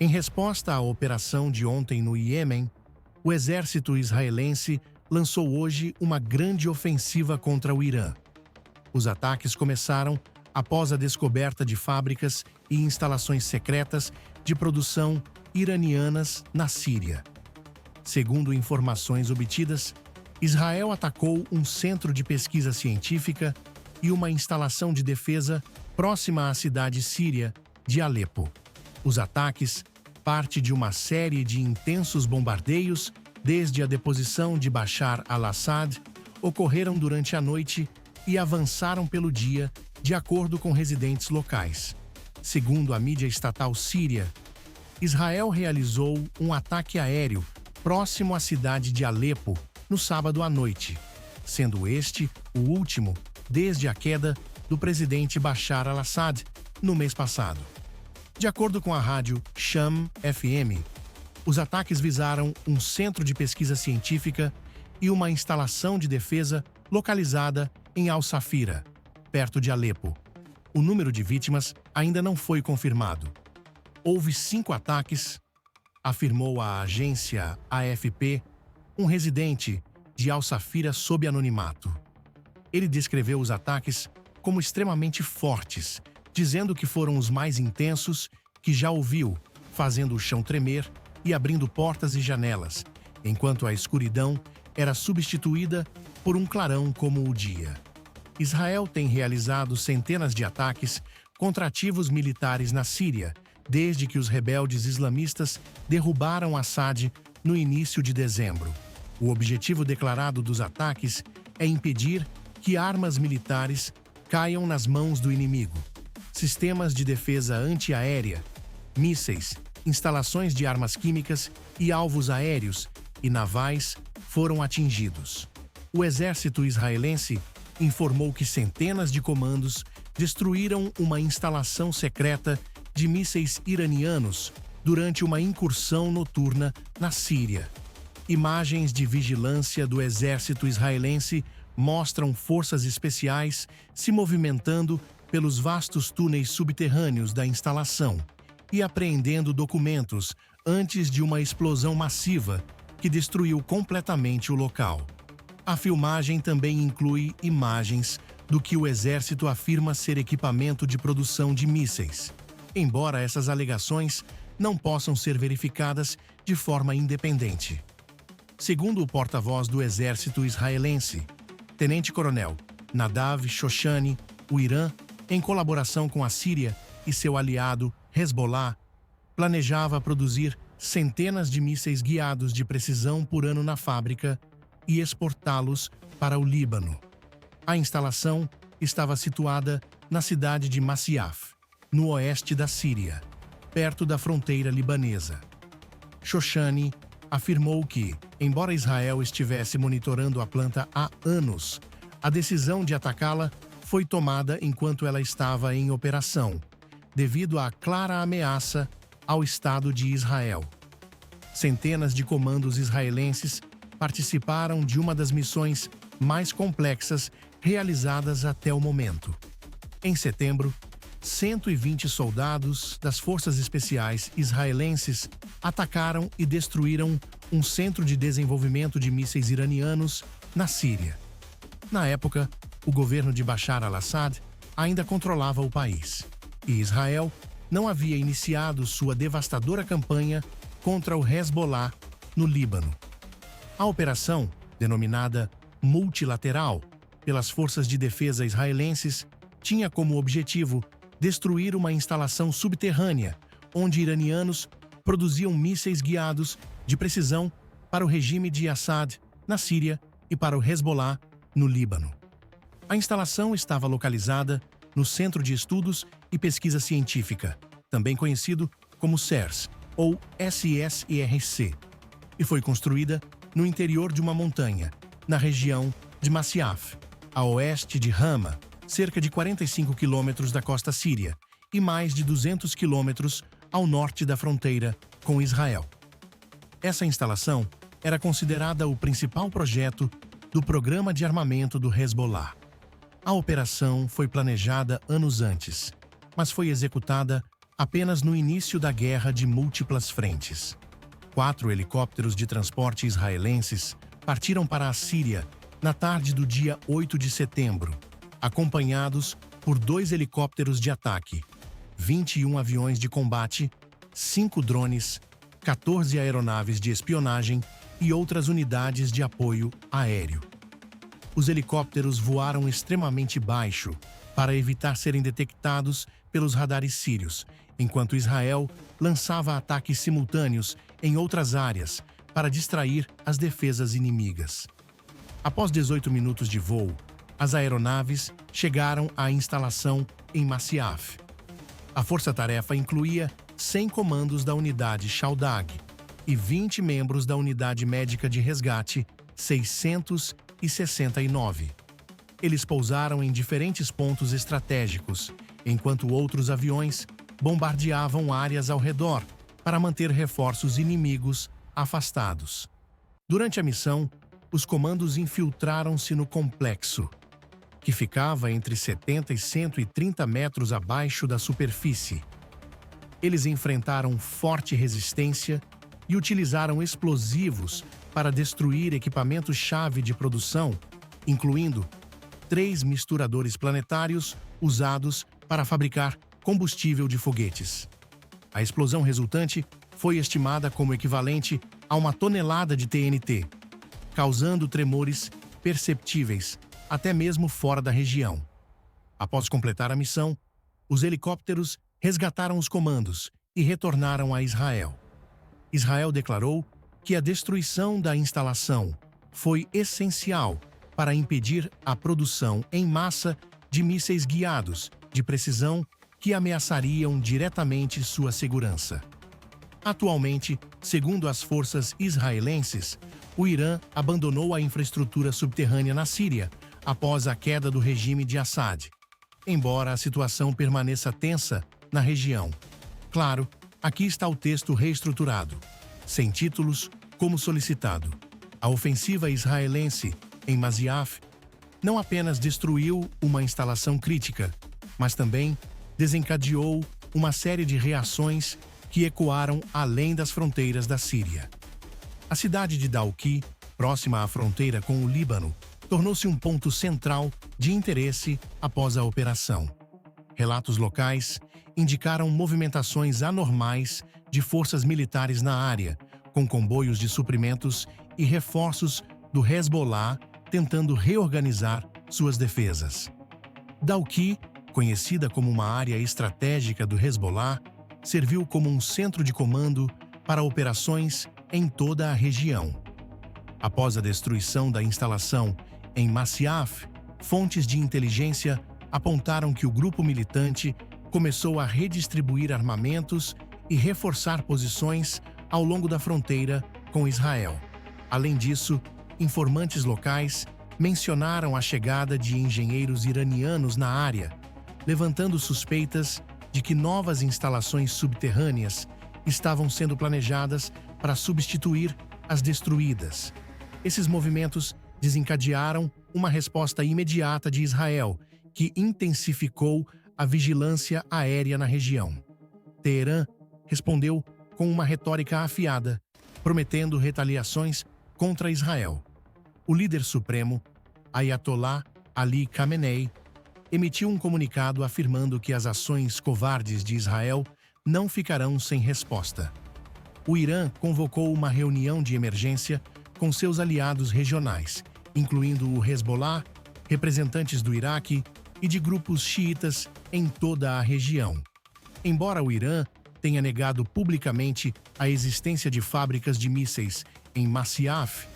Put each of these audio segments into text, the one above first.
Em resposta à operação de ontem no Iêmen, o exército israelense lançou hoje uma grande ofensiva contra o Irã. Os ataques começaram após a descoberta de fábricas e instalações secretas de produção iranianas na Síria. Segundo informações obtidas, Israel atacou um centro de pesquisa científica e uma instalação de defesa próxima à cidade síria de Alepo. Os ataques, parte de uma série de intensos bombardeios desde a deposição de Bashar al-Assad, ocorreram durante a noite e avançaram pelo dia, de acordo com residentes locais. Segundo a mídia estatal síria, Israel realizou um ataque aéreo próximo à cidade de Alepo no sábado à noite, sendo este o último desde a queda do presidente Bashar al-Assad no mês passado. De acordo com a rádio Sham FM, os ataques visaram um centro de pesquisa científica e uma instalação de defesa localizada em Al-Safira, perto de Alepo. O número de vítimas ainda não foi confirmado. Houve 5 ataques, afirmou a agência AFP, um residente de Al-Safira sob anonimato. Ele descreveu os ataques como extremamente fortes, dizendo que foram os mais intensos que já ouviu, fazendo o chão tremer e abrindo portas e janelas, enquanto a escuridão era substituída por um clarão como o dia. Israel tem realizado centenas de ataques contra ativos militares na Síria, desde que os rebeldes islamistas derrubaram Assad no início de dezembro. O objetivo declarado dos ataques é impedir que armas militares caiam nas mãos do inimigo. Sistemas de defesa antiaérea, mísseis, instalações de armas químicas e alvos aéreos e navais foram atingidos. O exército israelense informou que centenas de comandos destruíram uma instalação secreta de mísseis iranianos durante uma incursão noturna na Síria. Imagens de vigilância do exército israelense mostram forças especiais se movimentando pelos vastos túneis subterrâneos da instalação e apreendendo documentos antes de uma explosão massiva que destruiu completamente o local. A filmagem também inclui imagens do que o exército afirma ser equipamento de produção de mísseis, embora essas alegações não possam ser verificadas de forma independente. Segundo o porta-voz do exército israelense, Tenente-Coronel Nadav Shoshani, o Irã, em colaboração com a Síria e seu aliado Hezbollah, planejava produzir centenas de mísseis guiados de precisão por ano na fábrica e exportá-los para o Líbano. A instalação estava situada na cidade de Masyaf, no oeste da Síria, perto da fronteira libanesa. Shoshani afirmou que, embora Israel estivesse monitorando a planta há anos, a decisão de atacá-la foi tomada enquanto ela estava em operação, devido à clara ameaça ao Estado de Israel. Centenas de comandos israelenses participaram de uma das missões mais complexas realizadas até o momento. Em setembro, 120 soldados das Forças Especiais israelenses atacaram e destruíram um centro de desenvolvimento de mísseis iranianos na Síria. Na época, o governo de Bashar al-Assad ainda controlava o país, e Israel não havia iniciado sua devastadora campanha contra o Hezbollah no Líbano. A operação, denominada multilateral pelas forças de defesa israelenses, tinha como objetivo destruir uma instalação subterrânea onde iranianos produziam mísseis guiados de precisão para o regime de Assad na Síria e para o Hezbollah no Líbano. A instalação estava localizada no Centro de Estudos e Pesquisa Científica, também conhecido como CERS ou SSIRC, e foi construída no interior de uma montanha, na região de Masyaf, a oeste de Hama, cerca de 45 quilômetros da costa síria e mais de 200 quilômetros ao norte da fronteira com Israel. Essa instalação era considerada o principal projeto do programa de armamento do Hezbollah. A operação foi planejada anos antes, mas foi executada apenas no início da guerra de múltiplas frentes. 4 helicópteros de transporte israelenses partiram para a Síria na tarde do dia 8 de setembro, acompanhados por 2 helicópteros de ataque, 21 aviões de combate, 5 drones, 14 aeronaves de espionagem e outras unidades de apoio aéreo. Os helicópteros voaram extremamente baixo para evitar serem detectados pelos radares sírios, enquanto Israel lançava ataques simultâneos em outras áreas para distrair as defesas inimigas. Após 18 minutos de voo, as aeronaves chegaram à instalação em Masyaf. A força-tarefa incluía 100 comandos da unidade Shaldag e 20 membros da unidade médica de resgate 669. Eles pousaram em diferentes pontos estratégicos, enquanto outros aviões bombardeavam áreas ao redor para manter reforços inimigos afastados. Durante a missão, os comandos infiltraram-se no complexo, que ficava entre 70 e 130 metros abaixo da superfície. Eles enfrentaram forte resistência e utilizaram explosivos para destruir equipamentos-chave de produção, incluindo 3 misturadores planetários usados para fabricar combustível de foguetes. A explosão resultante foi estimada como equivalente a 1 tonelada de TNT, causando tremores perceptíveis até mesmo fora da região. Após completar a missão, os helicópteros resgataram os comandos e retornaram a Israel. Israel declarou que a destruição da instalação foi essencial para impedir a produção em massa de mísseis guiados de precisão que ameaçariam diretamente sua segurança. Atualmente, segundo as forças israelenses, o Irã abandonou a infraestrutura subterrânea na Síria após a queda do regime de Assad, embora a situação permaneça tensa na região. Claro, aqui está o texto reestruturado, sem títulos, como solicitado. A ofensiva israelense em Masyaf não apenas destruiu uma instalação crítica, mas também desencadeou uma série de reações que ecoaram além das fronteiras da Síria. A cidade de Dalqui, próxima à fronteira com o Líbano, tornou-se um ponto central de interesse após a operação. Relatos locais indicaram movimentações anormais de forças militares na área, com comboios de suprimentos e reforços do Hezbollah tentando reorganizar suas defesas. Dalqui, conhecida como uma área estratégica do Hezbollah, serviu como um centro de comando para operações em toda a região. Após a destruição da instalação em Masyaf, fontes de inteligência apontaram que o grupo militante começou a redistribuir armamentos e reforçar posições ao longo da fronteira com Israel. Além disso, informantes locais mencionaram a chegada de engenheiros iranianos na área, levantando suspeitas de que novas instalações subterrâneas estavam sendo planejadas para substituir as destruídas. Esses movimentos desencadearam uma resposta imediata de Israel, que intensificou a vigilância aérea na região. Teherã respondeu com uma retórica afiada, prometendo retaliações contra Israel. O líder supremo, Ayatollah Ali Khamenei, emitiu um comunicado afirmando que as ações covardes de Israel não ficarão sem resposta. O Irã convocou uma reunião de emergência com seus aliados regionais, incluindo o Hezbollah, representantes do Iraque e de grupos xiitas em toda a região. Embora o Irã tenha negado publicamente a existência de fábricas de mísseis em Masyaf,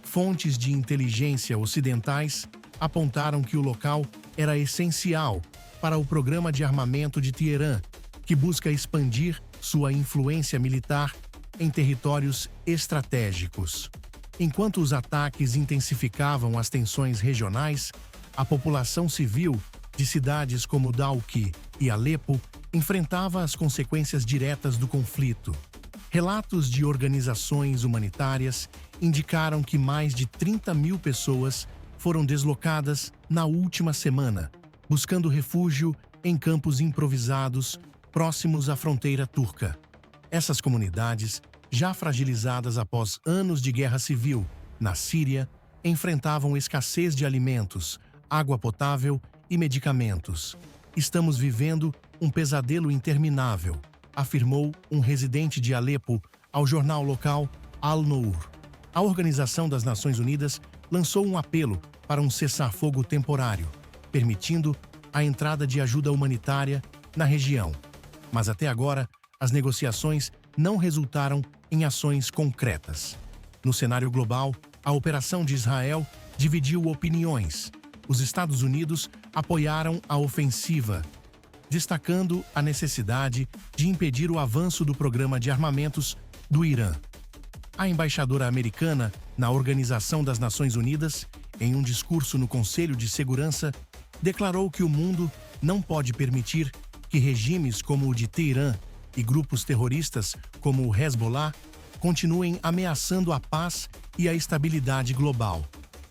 fontes de inteligência ocidentais apontaram que o local era essencial para o programa de armamento de Teherã, que busca expandir sua influência militar em territórios estratégicos. Enquanto os ataques intensificavam as tensões regionais, a população civil de cidades como Dalqui e Alepo enfrentava as consequências diretas do conflito. Relatos de organizações humanitárias indicaram que mais de 30 mil pessoas foram deslocadas na última semana, buscando refúgio em campos improvisados próximos à fronteira turca. Essas comunidades, já fragilizadas após anos de guerra civil na Síria, enfrentavam escassez de alimentos, água potável e medicamentos. Estamos vivendo um pesadelo interminável, afirmou um residente de Alepo ao jornal local Al-Nour. A Organização das Nações Unidas lançou um apelo para um cessar-fogo temporário, permitindo a entrada de ajuda humanitária na região. Mas até agora, as negociações não resultaram em ações concretas. No cenário global, a operação de Israel dividiu opiniões. Os Estados Unidos apoiaram a ofensiva, destacando a necessidade de impedir o avanço do programa de armamentos do Irã. A embaixadora americana na Organização das Nações Unidas, em um discurso no Conselho de Segurança, declarou que o mundo não pode permitir que regimes como o de Teherã e grupos terroristas como o Hezbollah continuem ameaçando a paz e a estabilidade global.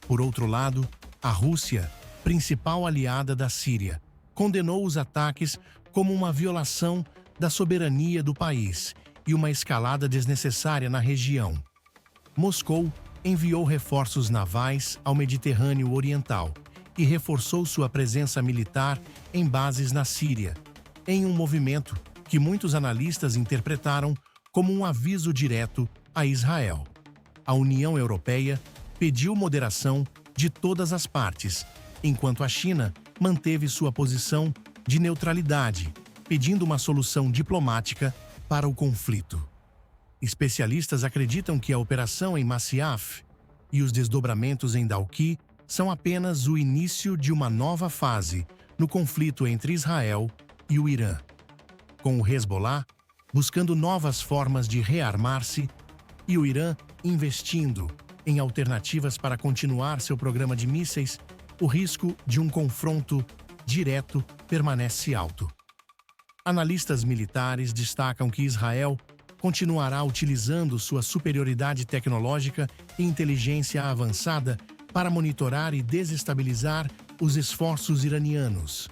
Por outro lado, a Rússia, principal aliada da Síria, condenou os ataques como uma violação da soberania do país e uma escalada desnecessária na região. Moscou enviou reforços navais ao Mediterrâneo Oriental e reforçou sua presença militar em bases na Síria, em um movimento que muitos analistas interpretaram como um aviso direto a Israel. A União Europeia pediu moderação de todas as partes, enquanto a China manteve sua posição de neutralidade, pedindo uma solução diplomática para o conflito. Especialistas acreditam que a operação em Masyaf e os desdobramentos em Dalqui são apenas o início de uma nova fase no conflito entre Israel e o Irã. Com o Hezbollah buscando novas formas de rearmar-se e o Irã investindo em alternativas para continuar seu programa de mísseis, o risco de um confronto direto permanece alto. Analistas militares destacam que Israel continuará utilizando sua superioridade tecnológica e inteligência avançada para monitorar e desestabilizar os esforços iranianos.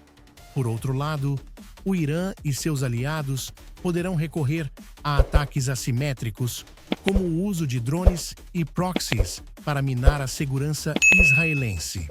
Por outro lado, o Irã e seus aliados poderão recorrer a ataques assimétricos, como o uso de drones e proxies para minar a segurança israelense.